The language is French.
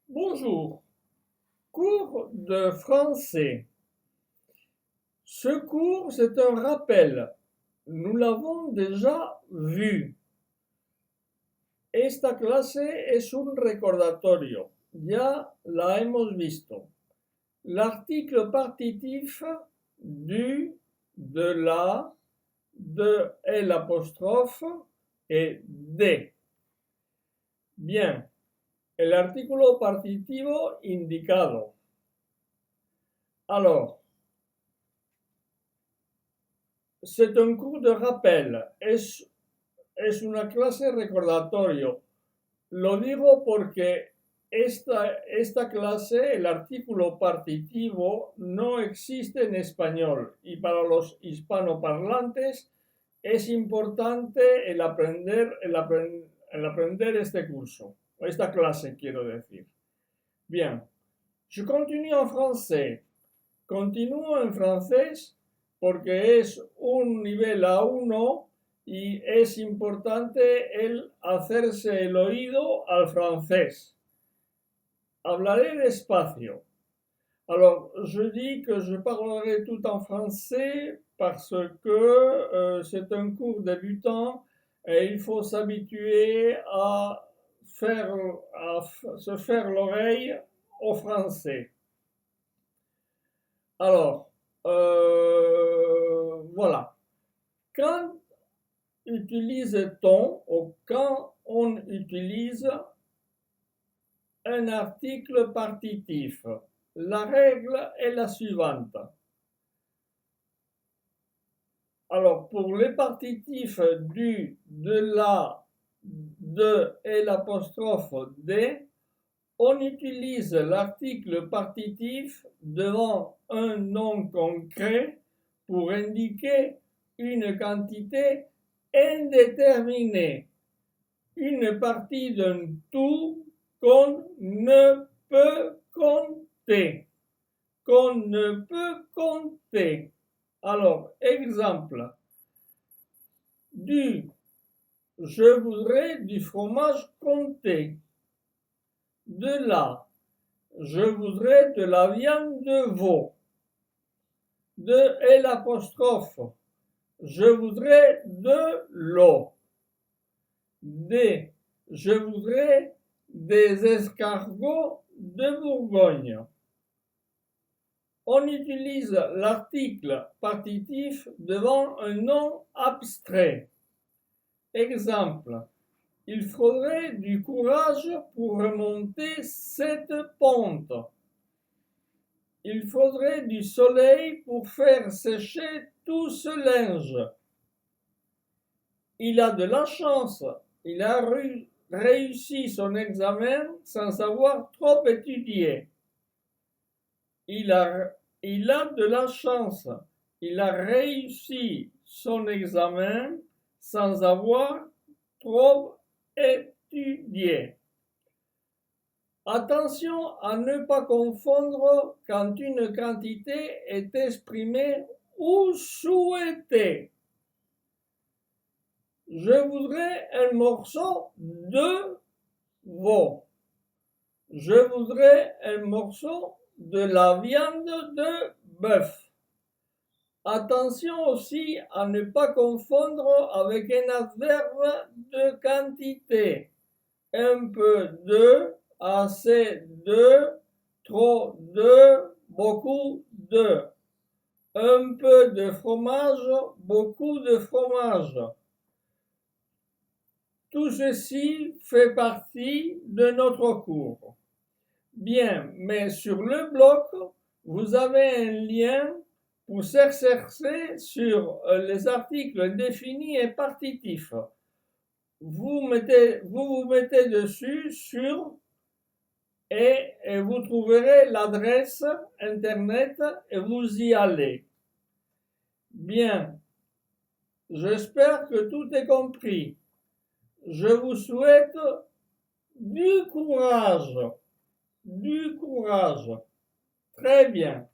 Bonjour, cours de français. Ce cours, c'est un rappel. Nous l'avons déjà vu. Esta clase es un recordatorio. Ya la hemos visto. L'article partitif du, de la, de l'apostrophe et de. Bien. El artículo partitivo indicado. Alors, c'est un cours de rappel, es una clase recordatorio. Lo digo porque esta clase, el artículo partitivo, no existe en español y para los hispanoparlantes es importante el aprender este curso, esta clase quiero decir. Bien, je continue en français. Continúo en francés porque es un nivel A1 y es importante el hacerse el oído al francés. Hablaré despacio. Alors, je dis que je parlerai tout en français parce que c'est un cours débutant et il faut s'habituer à se faire l'oreille au français. Alors, voilà. Quand utilise-t-on ou quand on utilise un article partitif? La règle est la suivante. Alors, pour les partitifs du, de la, de et l'apostrophe D, on utilise l'article partitif devant un nom concret pour indiquer une quantité indéterminée, une partie d'un tout qu'on ne peut compter. Qu'on ne peut compter. Alors, exemple, je voudrais du fromage compté. De la, je voudrais de la viande de veau. De l'apostrophe, je voudrais de l'eau. Des, je voudrais des escargots de Bourgogne. On utilise l'article partitif devant un nom abstrait. Exemple, il faudrait du courage pour remonter cette pente. Il faudrait du soleil pour faire sécher tout ce linge. Il a de la chance, il a réussi son examen sans avoir trop étudié. Il a de la chance, il a réussi son examen sans avoir trop étudié. Attention à ne pas confondre quand une quantité est exprimée ou souhaitée. Je voudrais un morceau de veau. Je voudrais un morceau de la viande de bœuf. Attention aussi à ne pas confondre avec un adverbe de quantité. Un peu de, assez de, trop de, beaucoup de. Un peu de fromage, beaucoup de fromage. Tout ceci fait partie de notre cours. Bien, mais sur le bloc, vous avez un lien pour s'exercer sur les articles définis et partitifs. Vous vous mettez dessus et vous trouverez l'adresse internet et vous y allez. Bien, j'espère que tout est compris. Je vous souhaite du courage. Du courage. Très bien.